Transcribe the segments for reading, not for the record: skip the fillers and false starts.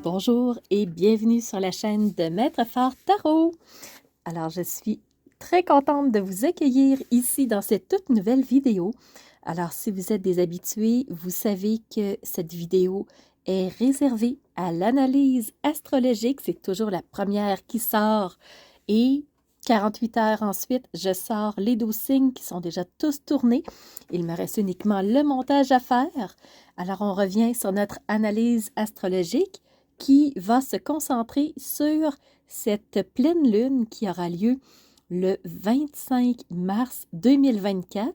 Bonjour et bienvenue sur la chaîne de Maître Fort Tarot. Alors, je suis très contente de vous accueillir ici dans cette toute nouvelle vidéo. Alors, si vous êtes des habitués, vous savez que cette vidéo est réservée à l'analyse astrologique. C'est toujours la première qui sort et 48 heures ensuite, je sors les 12 signes qui sont déjà tous tournés. Il me reste uniquement le montage à faire. Alors, on revient sur notre analyse astrologique qui va se concentrer sur cette pleine lune qui aura lieu le 25 mars 2024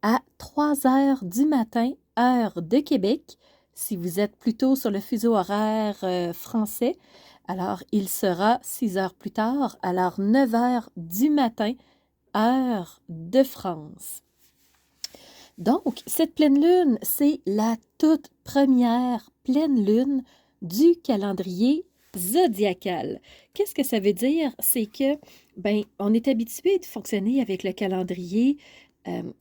à 3 heures du matin, heure de Québec. Si vous êtes plutôt sur le fuseau horaire français, alors il sera 6 heures plus tard, alors 9 heures du matin, heure de France. Donc, cette pleine lune, c'est la toute première pleine lune du calendrier zodiacal. Qu'est-ce que ça veut dire? C'est que, on est habitué de fonctionner avec le calendrier,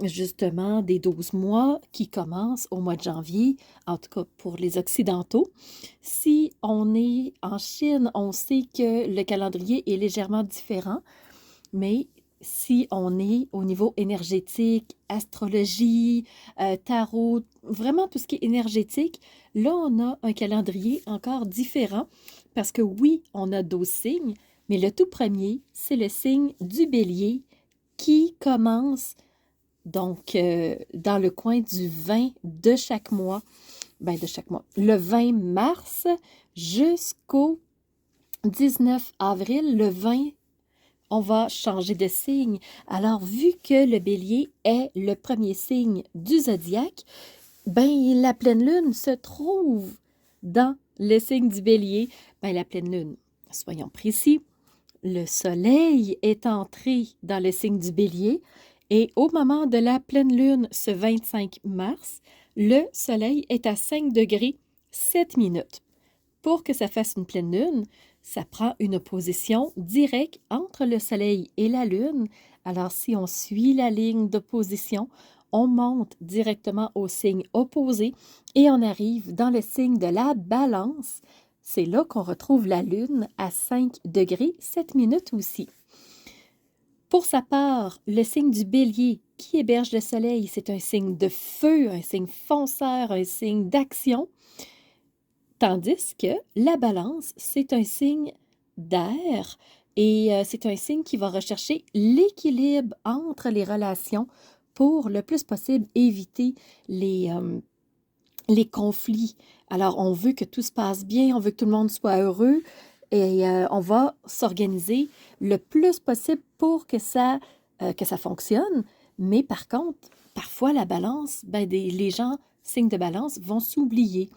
justement, des 12 mois qui commencent au mois de janvier, en tout cas pour les Occidentaux. Si on est en Chine, on sait que le calendrier est légèrement différent, mais si on est au niveau énergétique, astrologie, tarot, vraiment tout ce qui est énergétique, là, on a un calendrier encore différent parce que oui, on a 12 signes, mais le tout premier, c'est le signe du bélier qui commence donc dans le coin du 20 de chaque mois, le 20 mars jusqu'au 19 avril, le 20 on va changer de signe. Alors, vu que le bélier est le premier signe du zodiaque, la pleine lune se trouve dans le signe du bélier. La pleine lune, soyons précis, le soleil est entré dans le signe du bélier et au moment de la pleine lune, ce 25 mars, le soleil est à 5 degrés 7 minutes. Pour que ça fasse une pleine lune, ça prend une opposition directe entre le soleil et la lune. Alors, si on suit la ligne d'opposition, on monte directement au signe opposé et on arrive dans le signe de la balance. C'est là qu'on retrouve la lune à 5 degrés 7 minutes aussi. Pour sa part, le signe du bélier qui héberge le soleil, c'est un signe de feu, un signe fonceur, un signe d'action. Tandis que la balance, c'est un signe d'air et c'est un signe qui va rechercher l'équilibre entre les relations pour le plus possible éviter les conflits. Alors, on veut que tout se passe bien, on veut que tout le monde soit heureux et on va s'organiser le plus possible pour que ça fonctionne. Mais par contre, parfois, la balance, les gens, signes de balance, vont s'oublier.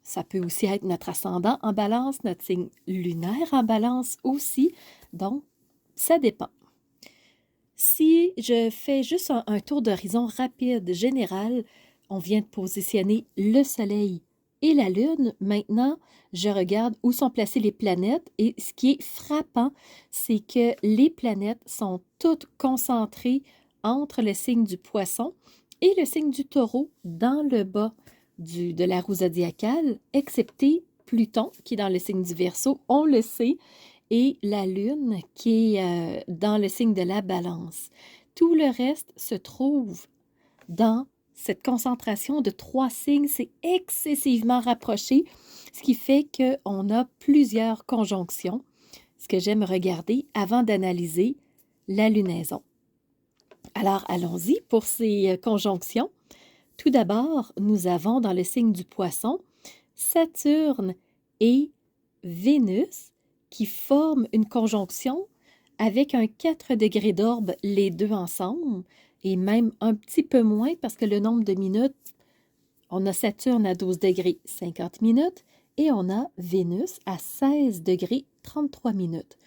Ça peut aussi être notre ascendant en balance, notre signe lunaire en balance aussi. Donc, ça dépend. Si je fais juste un tour d'horizon rapide, général, on vient de positionner le Soleil et la Lune. Maintenant, je regarde où sont placées les planètes et ce qui est frappant, c'est que les planètes sont toutes concentrées entre le signe du Poisson et le signe du Taureau dans le bas de la roue zodiacale, excepté Pluton qui est dans le signe du Verseau, on le sait, et la Lune qui est dans le signe de la Balance. Tout le reste se trouve dans cette concentration de 3 signes. C'est excessivement rapproché, ce qui fait qu'on a plusieurs conjonctions, ce que j'aime regarder avant d'analyser la lunaison. Alors, allons-y pour ces conjonctions. Tout d'abord, nous avons dans le signe du Poisson Saturne et Vénus qui forment une conjonction avec un 4 degrés d'orbe, les deux ensemble, et même un petit peu moins parce que le nombre de minutes, on a Saturne à 12 degrés 50 minutes et on a Vénus à 16 degrés 33 minutes.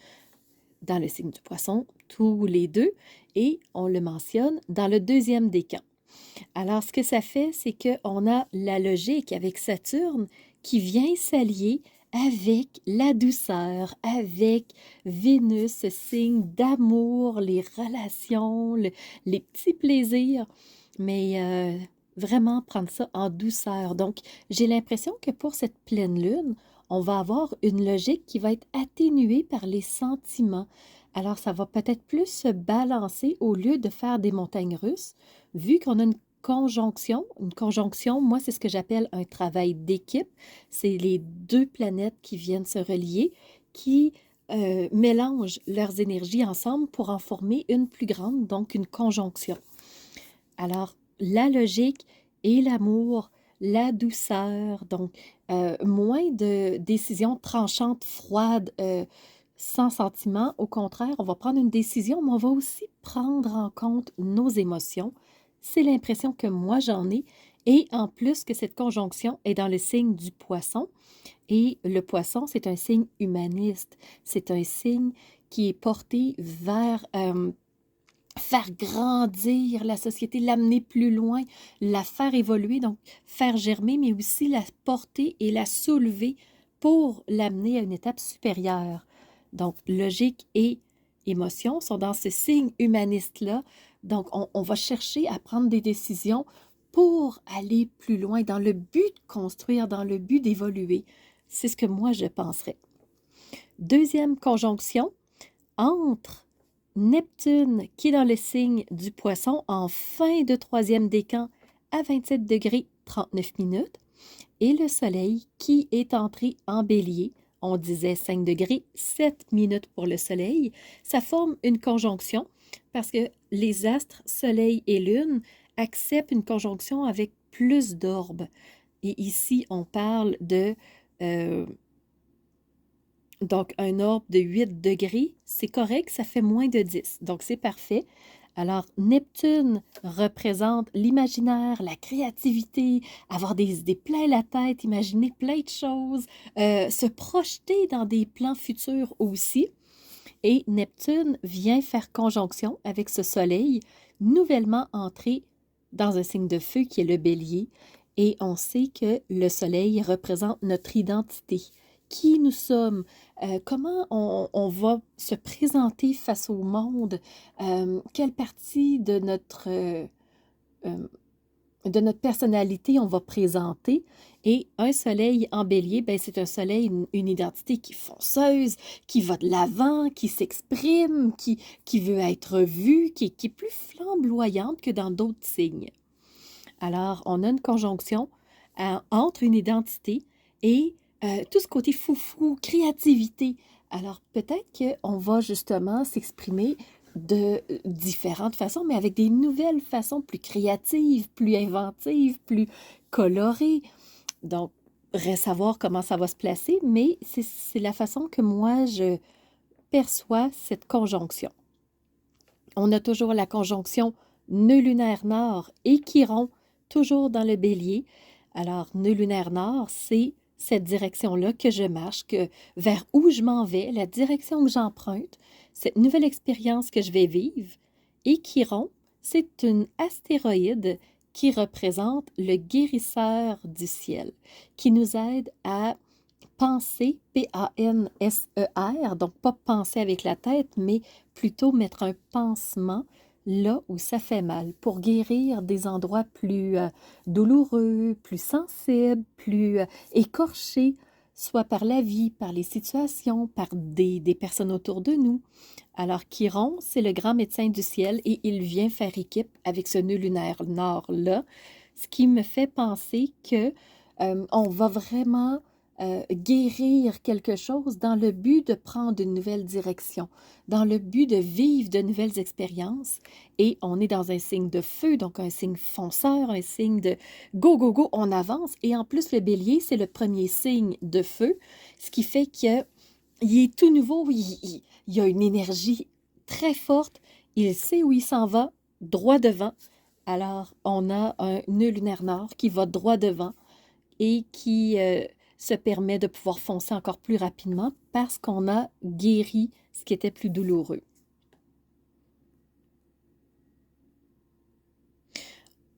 Dans le signe du Poisson, tous les deux, et on le mentionne dans le deuxième décan. Alors, ce que ça fait, c'est qu'on a la logique avec Saturne qui vient s'allier avec la douceur, avec Vénus, ce signe d'amour, les relations, les petits plaisirs, mais vraiment prendre ça en douceur. Donc, j'ai l'impression que pour cette pleine lune, on va avoir une logique qui va être atténuée par les sentiments. Alors, ça va peut-être plus se balancer au lieu de faire des montagnes russes, vu qu'on a une conjonction. Une conjonction, moi, c'est ce que j'appelle un travail d'équipe. C'est les deux planètes qui viennent se relier, qui mélangent leurs énergies ensemble pour en former une plus grande, donc une conjonction. Alors, la logique et l'amour, la douceur, donc moins de décisions tranchantes, froides, sans sentiment. Au contraire, on va prendre une décision, mais on va aussi prendre en compte nos émotions. C'est l'impression que moi j'en ai. Et en plus que cette conjonction est dans le signe du poisson. Et le poisson, c'est un signe humaniste. C'est un signe qui est porté vers faire grandir la société, l'amener plus loin, la faire évoluer, donc faire germer, mais aussi la porter et la soulever pour l'amener à une étape supérieure. Donc, logique et émotion sont dans ce signe humaniste-là. Donc, on va chercher à prendre des décisions pour aller plus loin, dans le but de construire, dans le but d'évoluer. C'est ce que moi, je penserais. Deuxième conjonction, entre Neptune, qui est dans le signe du Poisson, en fin de troisième décan à 27 degrés 39 minutes, et le Soleil, qui est entré en Bélier, on disait 5 degrés 7 minutes pour le Soleil. Ça forme une conjonction parce que les astres, Soleil et Lune, acceptent une conjonction avec plus d'orbes. Et ici, on parle de... donc, un orbe de 8 degrés, c'est correct, ça fait moins de 10. Donc, c'est parfait. Alors, Neptune représente l'imaginaire, la créativité, avoir des idées plein la tête, imaginer plein de choses, se projeter dans des plans futurs aussi. Et Neptune vient faire conjonction avec ce Soleil, nouvellement entré dans un signe de feu qui est le Bélier. Et on sait que le Soleil représente notre identité. Qui nous sommes, comment on va se présenter face au monde, quelle partie de notre personnalité on va présenter. Et un soleil en bélier, ben, c'est un soleil, une identité qui est fonceuse, qui va de l'avant, qui s'exprime, qui veut être vue, qui est plus flamboyante que dans d'autres signes. Alors, on a une conjonction entre une identité et tout ce côté foufou, créativité. Alors, peut-être qu'on va justement s'exprimer de différentes façons, mais avec des nouvelles façons plus créatives, plus inventives, plus colorées. Donc, reste à voir comment ça va se placer, mais c'est la façon que moi, je perçois cette conjonction. On a toujours la conjonction nœud lunaire nord et Chiron, toujours dans le bélier. Alors, nœud lunaire nord, c'est cette direction-là que je marche, vers où je m'en vais, la direction que j'emprunte, cette nouvelle expérience que je vais vivre. Et Chiron, c'est une astéroïde qui représente le guérisseur du ciel, qui nous aide à penser, P-A-N-S-E-R, donc pas penser avec la tête, mais plutôt mettre un pansement là où ça fait mal, pour guérir des endroits plus douloureux, plus sensibles, plus écorchés, soit par la vie, par les situations, par des personnes autour de nous. Alors Chiron, c'est le grand médecin du ciel et il vient faire équipe avec ce nœud lunaire nord-là, ce qui me fait penser que on va vraiment guérir quelque chose dans le but de prendre une nouvelle direction, dans le but de vivre de nouvelles expériences. Et on est dans un signe de feu, donc un signe fonceur, un signe de go, go, go, on avance. Et en plus, le bélier, c'est le premier signe de feu, ce qui fait qu'il est tout nouveau, il a une énergie très forte, il sait où il s'en va, droit devant. Alors, on a un nœud lunaire nord qui va droit devant et qui se permet de pouvoir foncer encore plus rapidement parce qu'on a guéri ce qui était plus douloureux.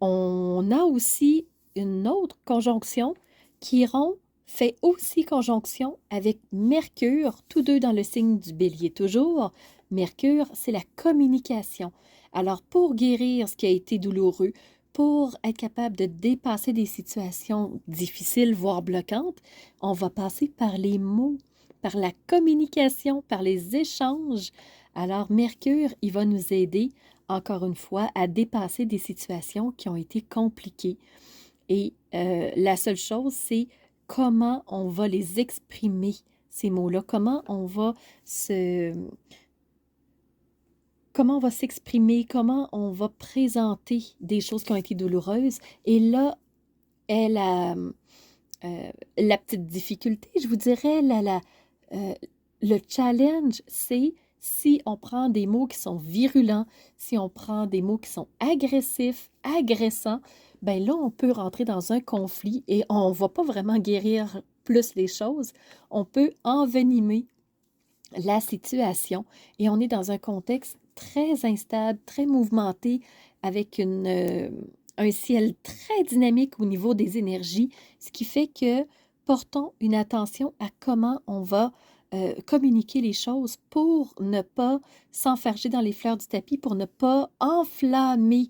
On a aussi une autre conjonction. Chiron fait aussi conjonction avec Mercure, tous deux dans le signe du Bélier toujours. Mercure, c'est la communication. Alors, pour guérir ce qui a été douloureux, pour être capable de dépasser des situations difficiles, voire bloquantes, on va passer par les mots, par la communication, par les échanges. Alors, Mercure, il va nous aider, encore une fois, à dépasser des situations qui ont été compliquées. Et la seule chose, c'est comment on va les exprimer, ces mots-là, comment on va s'exprimer, comment on va présenter des choses qui ont été douloureuses. Et là est la petite difficulté, je vous dirais, le challenge, c'est si on prend des mots qui sont virulents, si on prend des mots qui sont agressifs, agressants, ben là, on peut rentrer dans un conflit et on ne va pas vraiment guérir plus les choses. On peut envenimer la situation et on est dans un contexte très instable, très mouvementé, avec un ciel très dynamique au niveau des énergies, ce qui fait que portons une attention à comment on va communiquer les choses pour ne pas s'enfarger dans les fleurs du tapis, pour ne pas enflammer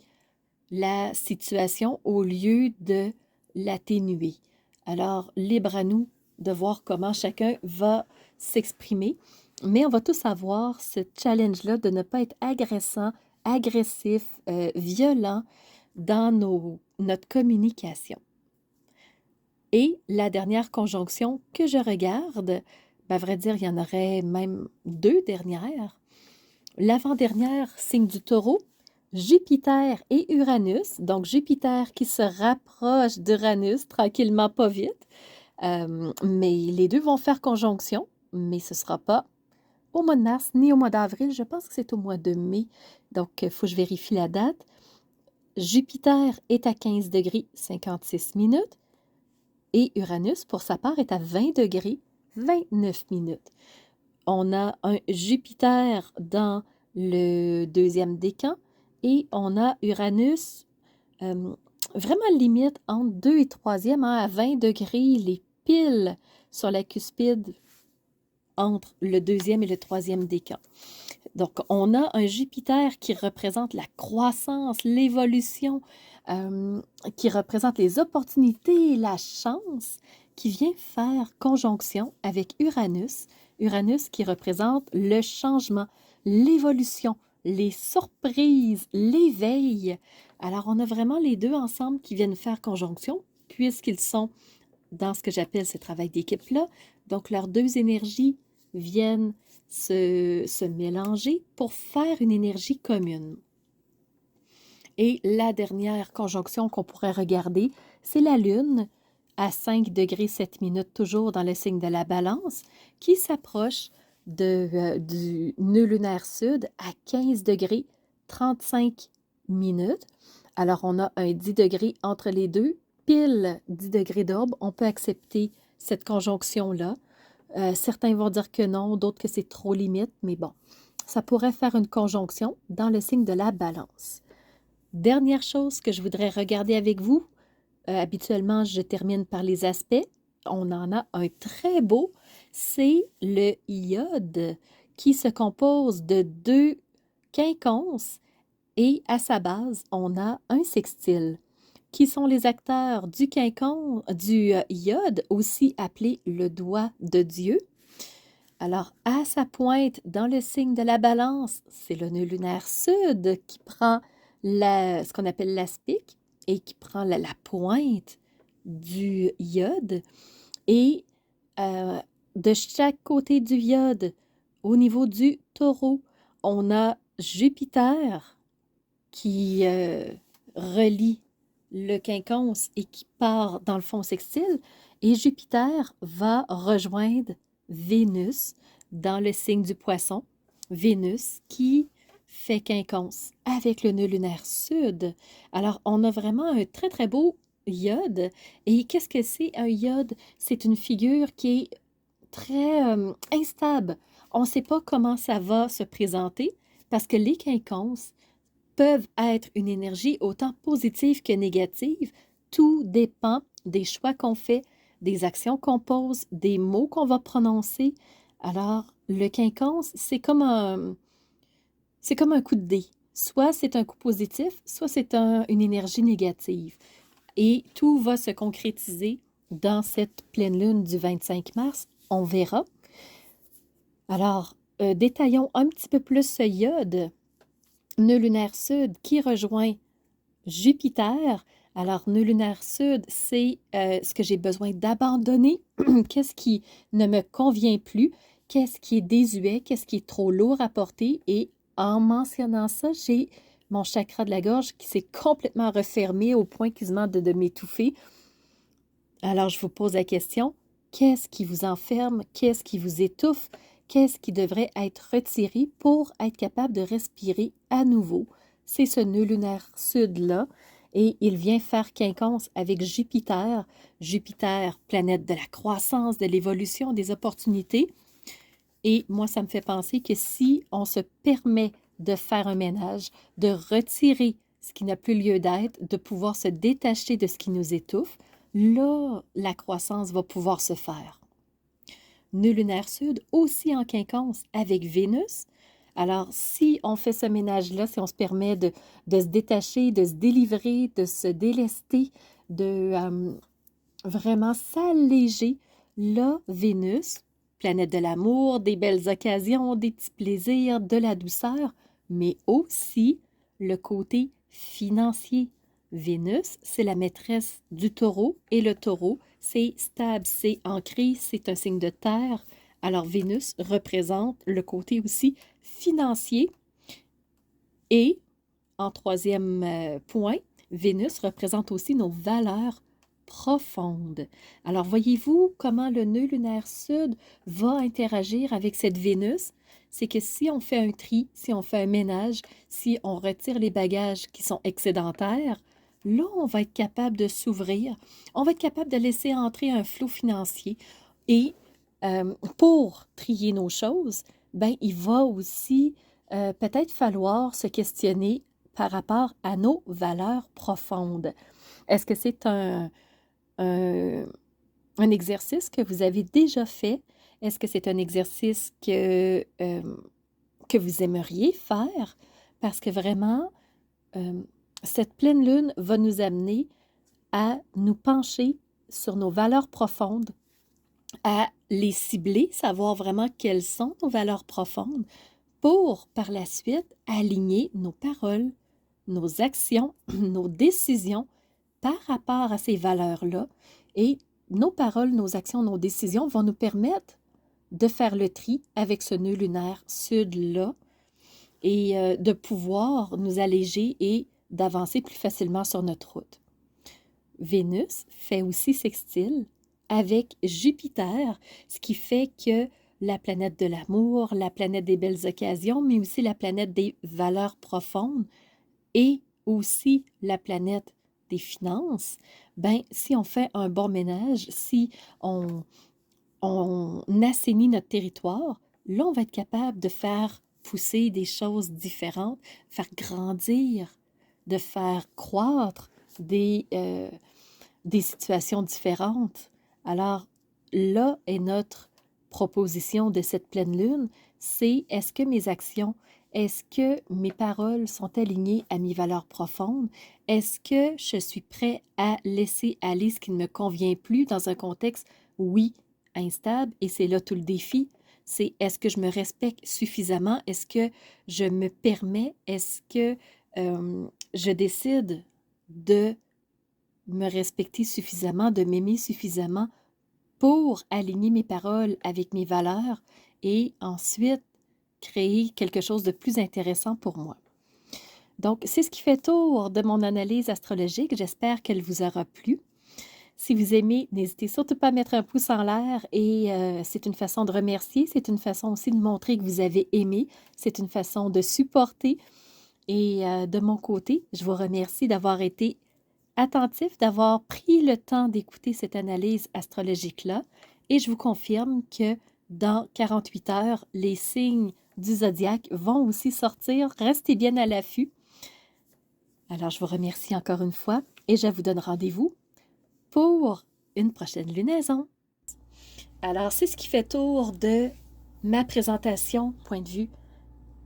la situation au lieu de l'atténuer. Alors, libre à nous de voir comment chacun va s'exprimer, mais on va tous avoir ce challenge-là de ne pas être agressant, agressif, violent dans notre communication. Et la dernière conjonction que je regarde, ben, à vrai dire, il y en aurait même 2 dernières. L'avant-dernière, signe du Taureau, Jupiter et Uranus. Donc, Jupiter qui se rapproche d'Uranus tranquillement, pas vite. Mais les deux vont faire conjonction, mais ce ne sera pas au mois de mars ni au mois d'avril. Je pense que c'est au mois de mai. Donc, il faut que je vérifie la date. Jupiter est à 15 degrés 56 minutes et Uranus, pour sa part, est à 20 degrés 29 minutes. On a un Jupiter dans le 2e décan et on a Uranus vraiment limite entre 2 et 3e, à 20 degrés, les piles sur la cuspide entre le 2e et le 3e décan. Donc, on a un Jupiter qui représente la croissance, l'évolution, qui représente les opportunités, la chance, qui vient faire conjonction avec Uranus. Uranus qui représente le changement, l'évolution, les surprises, l'éveil. Alors, on a vraiment les deux ensemble qui viennent faire conjonction, puisqu'ils sont dans ce que j'appelle ce travail d'équipe-là. Donc, leurs deux énergies viennent se mélanger pour faire une énergie commune. Et la dernière conjonction qu'on pourrait regarder, c'est la Lune à 5 degrés 7 minutes, toujours dans le signe de la Balance, qui s'approche du nœud lunaire sud à 15 degrés 35 minutes. Alors, on a un 10 degrés entre les deux, pile 10 degrés d'aube. On peut accepter cette conjonction-là. Certains vont dire que non, d'autres que c'est trop limite, mais bon, ça pourrait faire une conjonction dans le signe de la Balance. Dernière chose que je voudrais regarder avec vous, habituellement, je termine par les aspects. On en a un très beau, c'est le iode qui se compose de 2 quinconces et à sa base, on a un sextile. Qui sont les acteurs du iode, aussi appelé le doigt de Dieu. Alors, à sa pointe, dans le signe de la Balance, c'est le nœud lunaire sud qui prend ce qu'on appelle l'aspic et qui prend la pointe du iode. Et de chaque côté du iode, au niveau du Taureau, on a Jupiter qui relie le quinconce et qui part dans le fond sextile, et Jupiter va rejoindre Vénus dans le signe du Poisson, Vénus qui fait quinconce avec le nœud lunaire sud. Alors, on a vraiment un très, très beau iode. Et qu'est-ce que c'est un iode? C'est une figure qui est très instable. On ne sait pas comment ça va se présenter parce que les quinconces peuvent être une énergie autant positive que négative. Tout dépend des choix qu'on fait, des actions qu'on pose, des mots qu'on va prononcer. Alors, le quinconce, c'est comme un coup de dé. soit c'est un coup positif, soit c'est une énergie négative. Et tout va se concrétiser dans cette pleine lune du 25 mars. On verra. Alors, détaillons un petit peu plus ce iode, nœud lunaire sud qui rejoint Jupiter. Alors, nœud lunaire sud, c'est ce que j'ai besoin d'abandonner, qu'est-ce qui ne me convient plus, qu'est-ce qui est désuet, qu'est-ce qui est trop lourd à porter. Et en mentionnant ça, j'ai mon chakra de la gorge qui s'est complètement refermé au point quasiment de m'étouffer. Alors, je vous pose la question, qu'est-ce qui vous enferme? Qu'est-ce qui vous étouffe? Qu'est-ce qui devrait être retiré pour être capable de respirer à nouveau? C'est ce nœud lunaire sud-là, et il vient faire quinconce avec Jupiter. Jupiter, planète de la croissance, de l'évolution, des opportunités. Et moi, ça me fait penser que si on se permet de faire un ménage, de retirer ce qui n'a plus lieu d'être, de pouvoir se détacher de ce qui nous étouffe, là, la croissance va pouvoir se faire. Nœud lunaire sud, aussi en quinconce avec Vénus. Alors, si on fait ce ménage-là, si on se permet de se détacher, de se délivrer, de se délester, de vraiment s'alléger, là, Vénus, planète de l'amour, des belles occasions, des petits plaisirs, de la douceur, mais aussi le côté financier. Vénus, c'est la maîtresse du taureau, et le taureau, c'est stable, c'est ancré, c'est un signe de terre. Alors, Vénus représente le côté aussi financier. Et, en troisième point, Vénus représente aussi nos valeurs profondes. Alors, voyez-vous comment le nœud lunaire sud va interagir avec cette Vénus? C'est que si on fait un tri, si on fait un ménage, si on retire les bagages qui sont excédentaires, là, on va être capable de s'ouvrir, on va être capable de laisser entrer un flot financier. Et pour trier nos choses, ben, il va aussi peut-être falloir se questionner par rapport à nos valeurs profondes. Est-ce que c'est un exercice que vous avez déjà fait? Est-ce que c'est un exercice que vous aimeriez faire? Parce que vraiment, cette pleine lune va nous amener à nous pencher sur nos valeurs profondes, à les cibler, savoir vraiment quelles sont nos valeurs profondes, pour par la suite aligner nos paroles, nos actions, nos décisions par rapport à ces valeurs-là. Et nos paroles, nos actions, nos décisions vont nous permettre de faire le tri avec ce nœud lunaire sud-là et de pouvoir nous alléger et d'avancer plus facilement sur notre route. Vénus fait aussi sextile avec Jupiter, ce qui fait que la planète de l'amour, la planète des belles occasions, mais aussi la planète des valeurs profondes et aussi la planète des finances, ben, si on fait un bon ménage, si on assainit notre territoire, là, on va être capable de faire pousser des choses différentes, faire grandir, de faire croître des situations différentes. Alors, là est notre proposition de cette pleine lune, c'est est-ce que mes actions, est-ce que mes paroles sont alignées à mes valeurs profondes? Est-ce que je suis prêt à laisser aller ce qui ne me convient plus dans un contexte, oui, instable, et c'est là tout le défi, c'est est-ce que je me respecte suffisamment? Est-ce que je me permets? Est-ce que je décide de me respecter suffisamment, de m'aimer suffisamment pour aligner mes paroles avec mes valeurs et ensuite créer quelque chose de plus intéressant pour moi. Donc, c'est ce qui fait tour de mon analyse astrologique. J'espère qu'elle vous aura plu. Si vous aimez, n'hésitez surtout pas à mettre un pouce en l'air et c'est une façon de remercier, c'est une façon aussi de montrer que vous avez aimé, c'est une façon de supporter. Et de mon côté, je vous remercie d'avoir été attentif, d'avoir pris le temps d'écouter cette analyse astrologique-là. Et je vous confirme que dans 48 heures, les signes du zodiaque vont aussi sortir. Restez bien à l'affût. Alors, je vous remercie encore une fois et je vous donne rendez-vous pour une prochaine lunaison. Alors, c'est ce qui fait tour de ma présentation, point de vue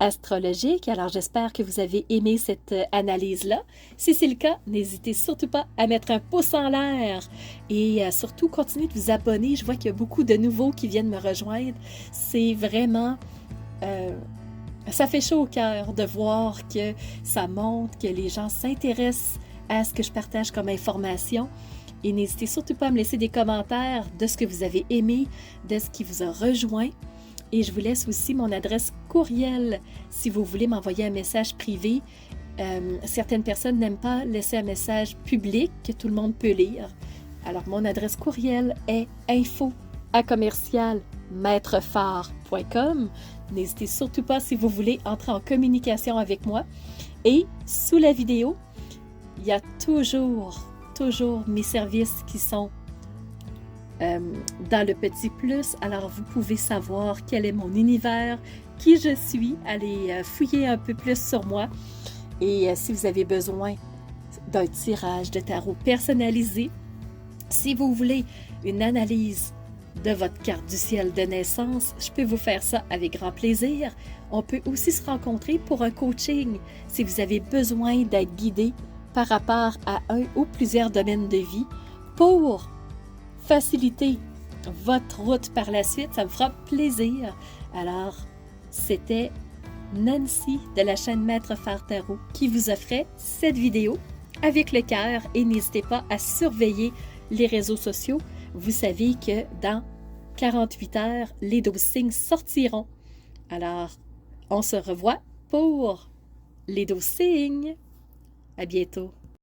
astrologique. Alors, j'espère que vous avez aimé cette analyse-là. Si c'est le cas, n'hésitez surtout pas à mettre un pouce en l'air et surtout continuez de vous abonner. Je vois qu'il y a beaucoup de nouveaux qui viennent me rejoindre. C'est vraiment... ça fait chaud au cœur de voir que ça montre que les gens s'intéressent à ce que je partage comme information. Et n'hésitez surtout pas à me laisser des commentaires de ce que vous avez aimé, de ce qui vous a rejoint. Et je vous laisse aussi mon adresse courriel si vous voulez m'envoyer un message privé. Certaines personnes n'aiment pas laisser un message public que tout le monde peut lire. Alors, mon adresse courriel est info@maîtrephare.com. N'hésitez surtout pas si vous voulez entrer en communication avec moi. Et sous la vidéo, il y a toujours mes services qui sont dans le petit plus. Alors, vous pouvez savoir quel est mon univers, qui je suis, allez fouiller un peu plus sur moi. Et si vous avez besoin d'un tirage de tarot personnalisé, si vous voulez une analyse de votre carte du ciel de naissance, je peux vous faire ça avec grand plaisir. On peut aussi se rencontrer pour un coaching si vous avez besoin d'être guidé par rapport à un ou plusieurs domaines de vie pour faciliter votre route par la suite. Ça me fera plaisir. Alors, c'était Nancy de la chaîne Maître Phare Tarot qui vous offrait cette vidéo avec le cœur et n'hésitez pas à surveiller les réseaux sociaux. Vous savez que dans 48 heures, les 12 signes sortiront. Alors, on se revoit pour les 12 signes. À bientôt.